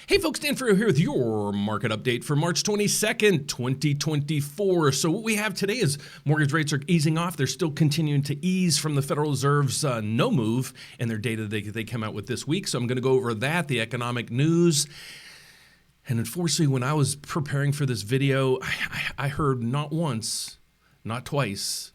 Hey folks, Dan Frio here with your market update for March 22nd, 2024. So what we have today is mortgage rates are easing off. They're still continuing to ease from the Federal Reserve's no move and their data they come out with this week. So I'm going to go over that, the economic news. And unfortunately, when I was preparing for this video, I heard not once, not twice,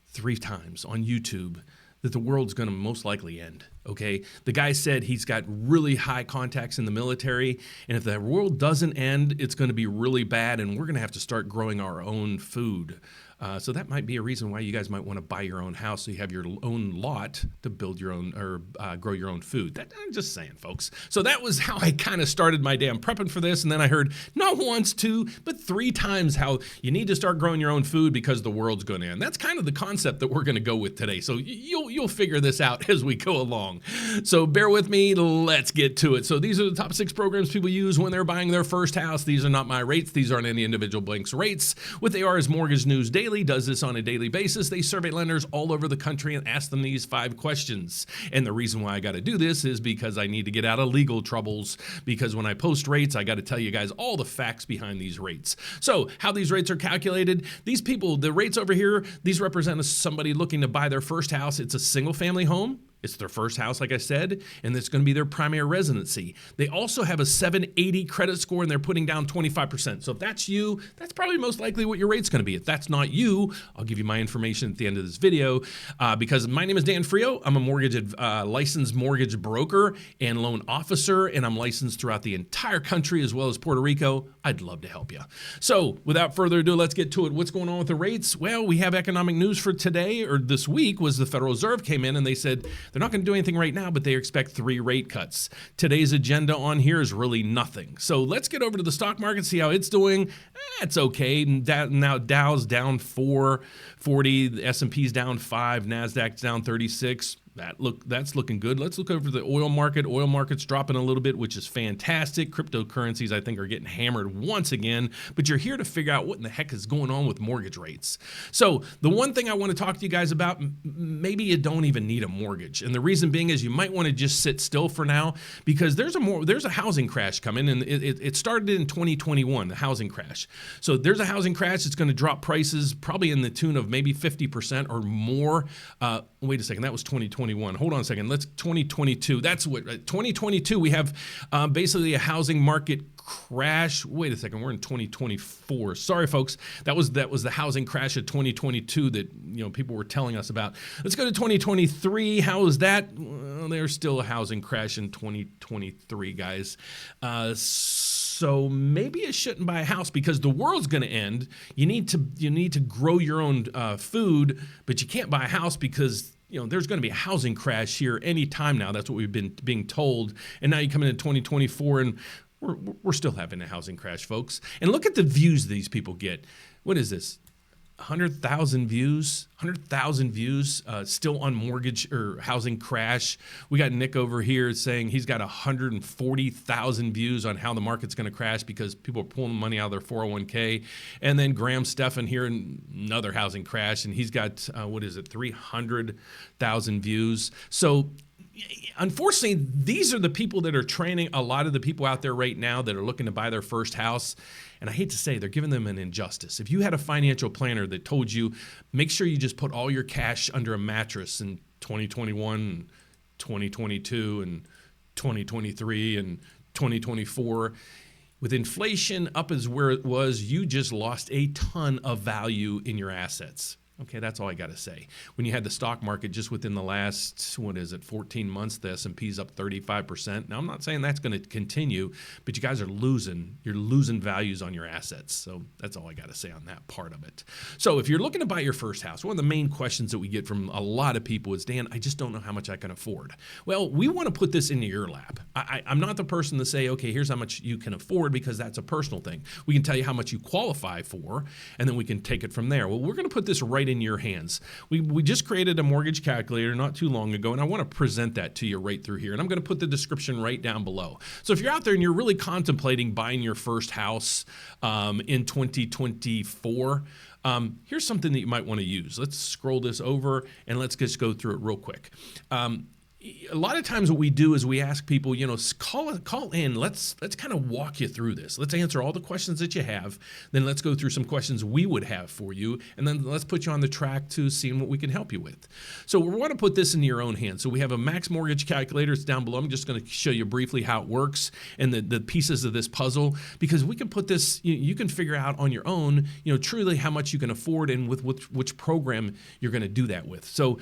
3 times on YouTube that the world's going to most likely end. Okay, the guy said he's got really high contacts in the military, and if the world doesn't end, it's going to be really bad, and we're going to have to start growing our own food. So that might be a reason why you guys might want to buy your own house so you have your own lot to build your own or grow your own food. I'm just saying, folks. So that was how I kind of started my damn prepping for this, and then I heard not once, 2, but 3 times how you need to start growing your own food because the world's going to end. That's kind of the concept that we're going to go with today. So you'll figure this out as we go along. So bear with me. Let's get to it. So these are the top 6 programs people use when they're buying their first house. These are not my rates. These aren't any individual bank's rates. What they are is Mortgage News Daily does this on a daily basis. They survey lenders all over the country and ask them these 5 questions. And the reason why I got to do this is because I need to get out of legal troubles, because when I post rates, I got to tell you guys all the facts behind these rates. So how these rates are calculated, these people, the rates over here, these represent somebody looking to buy their first house. It's a single family home. It's their first house, like I said, and it's going to be their primary residency. They also have a 780 credit score, and they're putting down 25%. So if that's you, that's probably most likely what your rate's going to be. If that's not you, I'll give you my information at the end of this video because my name is Dan Frio. I'm a licensed mortgage broker and loan officer, and I'm licensed throughout the entire country as well as Puerto Rico. I'd love to help you. So without further ado, let's get to it. What's going on with the rates? Well, we have economic news for today, or this week, was the Federal Reserve came in and they said they're not going to do anything right now, but they expect 3 rate cuts. Today's agenda on here is really nothing. So let's get over to the stock market, see how it's doing. It's okay. Now Dow's down 440, the S&P's down 5, NASDAQ's down 36. That's looking good. Let's look over the oil market. Oil market's dropping a little bit, which is fantastic. Cryptocurrencies, I think, are getting hammered once again, but you're here to figure out what in the heck is going on with mortgage rates. So the one thing I want to talk to you guys about, maybe you don't even need a mortgage. And the reason being is you might want to just sit still for now because there's a housing crash coming, and it started in 2021, the housing crash. So there's a housing crash. It's going to drop prices probably in the tune of maybe 50% or more. Wait a second, that was 2021. Hold on a second. Let's 2022. That's what 2022. We have basically a housing market crash. Wait a second. We're in 2024. Sorry, folks. That was the housing crash of 2022 that people were telling us about. Let's go to 2023. How is that? Well, there's still a housing crash in 2023, guys. So maybe you shouldn't buy a house because the world's going to end. You need to grow your own food, but you can't buy a house because there's going to be a housing crash here any time now. That's what we've been being told. And now you come into 2024 and we're still having a housing crash, folks. And look at the views these people get. What is this? 100,000 views, still on mortgage or housing crash. We got Nick over here saying he's got 140,000 views on how the market's going to crash because people are pulling money out of their 401k. And then Graham Stephan here, another housing crash, and he's got, 300,000 views. So unfortunately, these are the people that are training a lot of the people out there right now that are looking to buy their first house. And I hate to say, they're giving them an injustice. If you had a financial planner that told you, make sure you just put all your cash under a mattress in 2021, and 2022, and 2023, and 2024, with inflation up as where it was, you just lost a ton of value in your assets. Okay, that's all I got to say. When you had the stock market just within the last, 14 months, the S&P's up 35%. Now, I'm not saying that's going to continue, but you guys are losing. You're losing values on your assets. So that's all I got to say on that part of it. So if you're looking to buy your first house, one of the main questions that we get from a lot of people is, Dan, I just don't know how much I can afford. Well, we want to put this into your lap. I'm not the person to say, okay, here's how much you can afford because that's a personal thing. We can tell you how much you qualify for, and then we can take it from there. Well, we're going to put this right in your hands. We just created a mortgage calculator not too long ago, and I want to present that to you right through here. And I'm going to put the description right down below. So if you're out there and you're really contemplating buying your first house in 2024, here's something that you might want to use. Let's scroll this over and let's just go through it real quick. a lot of times what we do is we ask people, call in. Let's kind of walk you through this. Let's answer all the questions that you have. Then let's go through some questions we would have for you. And then let's put you on the track to seeing what we can help you with. So we want to put this into your own hands. So we have a max mortgage calculator. It's down below. I'm just going to show you briefly how it works and the pieces of this puzzle, because we can put this, you can figure out on your own, truly how much you can afford and with which program you're going to do that with. So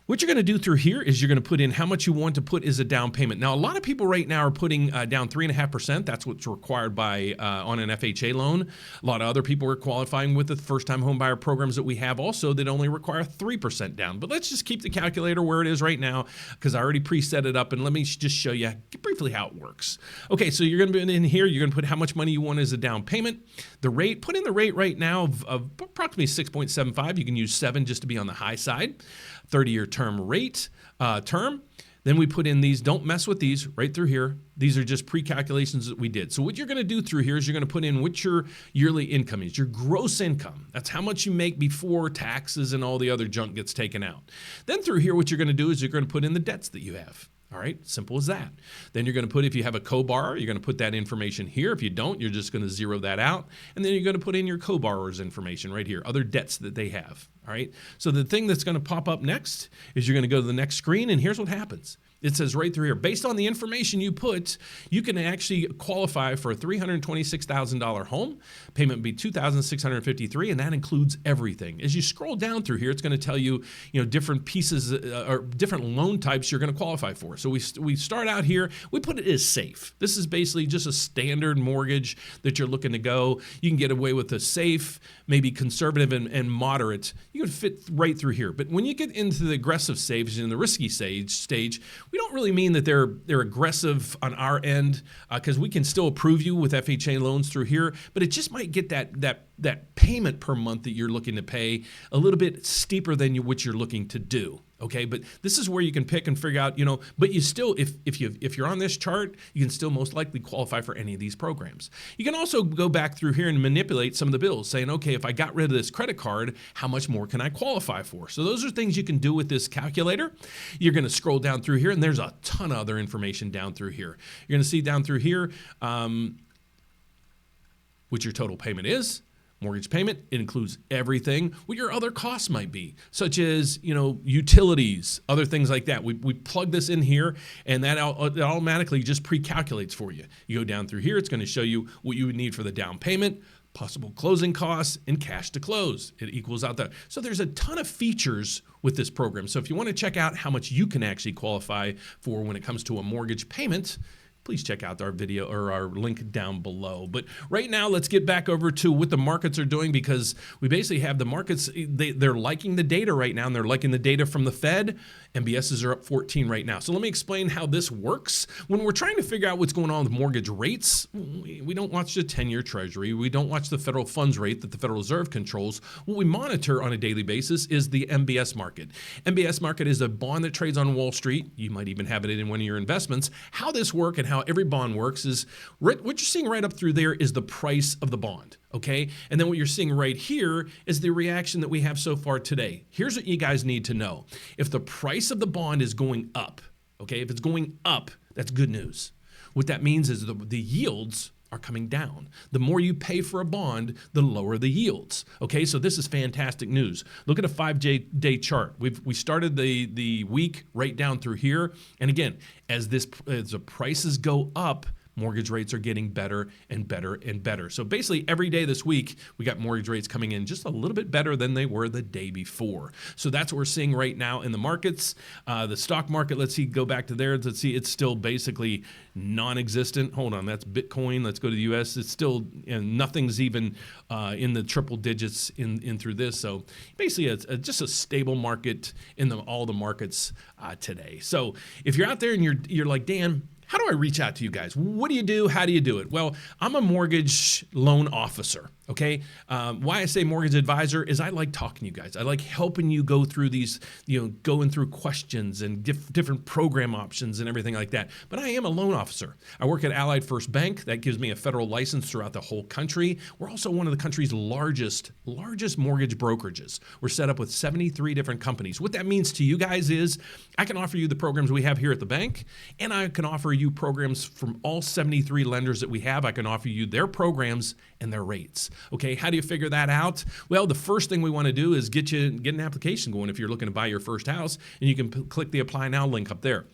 what you're going to do through here is you're going to put in how much you want to put as a down payment. Now, a lot of people right now are putting down 3.5%. That's what's required by on an FHA loan. A lot of other people are qualifying with the first-time home buyer programs that we have also that only require 3% down. But let's just keep the calculator where it is right now because I already preset it up, and let me just show you briefly how it works. Okay, so you're going to be in here. You're going to put how much money you want as a down payment. The rate, put in the rate right now of approximately 6.75. You can use 7 just to be on the high side. 30-year term rate, term. Then we put in these, don't mess with these right through here. These are just pre-calculations that we did. So what you're going to do through here is you're going to put in what your yearly income is, your gross income. That's how much you make before taxes and all the other junk gets taken out. Then through here, what you're going to do is you're going to put in the debts that you have. All right, simple as that. Then you're going to put, if you have a co-borrower, you're going to put that information here. If you don't, you're just going to zero that out. And then you're going to put in your co-borrower's information right here, other debts that they have. All right, so the thing that's going to pop up next is you're going to go to the next screen, and here's what happens. It says right through here, based on the information you put, you can actually qualify for a $326,000 home. Payment would be $2,653, and that includes everything. As you scroll down through here, it's going to tell you, different pieces or different loan types you're going to qualify for. So we start out here. We put it as safe. This is basically just a standard mortgage that you're looking to go. You can get away with a safe, maybe conservative and moderate. You can fit right through here. But when you get into the aggressive stage and the risky stage, we don't really mean that they're aggressive on our end because we can still approve you with FHA loans through here, but it just might get that payment per month that you're looking to pay a little bit steeper than what you're looking to do. Okay, but this is where you can pick and figure out, but you still, if you're on this chart, you can still most likely qualify for any of these programs. You can also go back through here and manipulate some of the bills, saying, okay, if I got rid of this credit card, how much more can I qualify for? So those are things you can do with this calculator. You're going to scroll down through here, and there's a ton of other information down through here. You're going to see down through here what your total payment is. Mortgage payment, it includes everything, what your other costs might be, such as, utilities, other things like that. We plug this in here, and that automatically just pre-calculates for you. You go down through here, it's going to show you what you would need for the down payment, possible closing costs, and cash to close. It equals out that. So there's a ton of features with this program. So if you want to check out how much you can actually qualify for when it comes to a mortgage payment, please check out our video or our link down below. But right now, let's get back over to what the markets are doing, because we basically have the markets, they're liking the data right now, and they're liking the data from the Fed. MBSs are up 14 right now. So let me explain how this works. When we're trying to figure out what's going on with mortgage rates, we don't watch the 10-year Treasury. We don't watch the federal funds rate that the Federal Reserve controls. What we monitor on a daily basis is the MBS market. MBS market is a bond that trades on Wall Street. You might even have it in one of your investments. How this works and how every bond works is what you're seeing right up through there is the price of the bond. Okay, and then what you're seeing right here is the reaction that we have so far today. Here's what you guys need to know. If the price of the bond is going up, okay, if it's going up, that's good news. What that means is the yields are coming down. The more you pay for a bond, the lower the yields. Okay, so this is fantastic news. Look at a 5-day chart. We started the week right down through here, and again, as the prices go up, mortgage rates are getting better and better and better. So basically every day this week, we got mortgage rates coming in just a little bit better than they were the day before. So that's what we're seeing right now in the markets. The stock market, let's see, go back to there. Let's see, it's still basically non-existent. Hold on, that's Bitcoin. Let's go to the US. It's still, nothing's even in the triple digits in through this. So basically it's just a stable market in all the markets today. So if you're out there and you're like, Dan, how do I reach out to you guys? What do you do? How do you do it? Well, I'm a mortgage loan officer. Okay. Why I say mortgage advisor is I like talking to you guys. I like helping you go through these, going through questions and different program options and everything like that. But I am a loan officer. I work at Allied First Bank. That gives me a federal license throughout the whole country. We're also one of the country's largest mortgage brokerages. We're set up with 73 different companies. What that means to you guys is I can offer you the programs we have here at the bank, and I can offer you programs from all 73 lenders that we have. I can offer you their programs and their rates. Okay, how do you figure that out? Well, the first thing we want to do is get an application going if you're looking to buy your first house, and you can click the Apply Now link up there.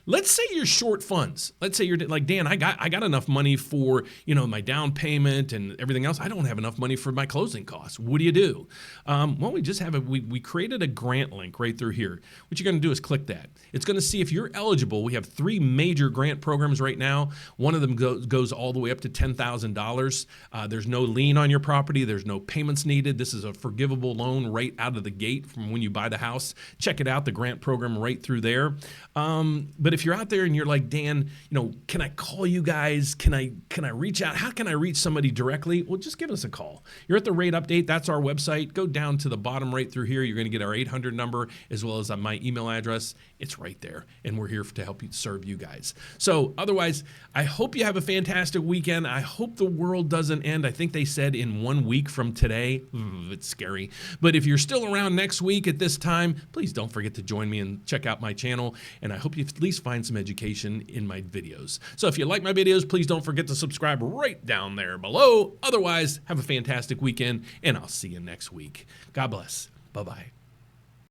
Let's say you're short funds. Let's say you're like, Dan, I got enough money for my down payment and everything else. I don't have enough money for my closing costs. What do you do? Well, we just have we created a grant link right through here. What you're going to do is click that. It's going to see if you're eligible. We have 3 major grant programs right now. One of them goes all the way up to $10,000. There's no lien on your property. There's no payments needed. This is a forgivable loan right out of the gate from when you buy the house. Check it out, the grant program right through there. But if you're out there and you're like, Dan, can I call you guys? Can I reach out? How can I reach somebody directly? Well, just give us a call. You're at the rate update. That's our website. Go down to the bottom right through here. You're going to get our 800 number as well as my email address. It's right there. And we're here to help you serve you guys. So otherwise, I hope you have a fantastic weekend. I hope the world doesn't end. I think they said in 1 week from today. It's scary. But if you're still around next week at this time, please don't forget to join me and check out my channel. And I hope you at least find some education in my videos. So if you like my videos, please don't forget to subscribe right down there below. Otherwise, have a fantastic weekend, and I'll see you next week. God bless. Bye-bye.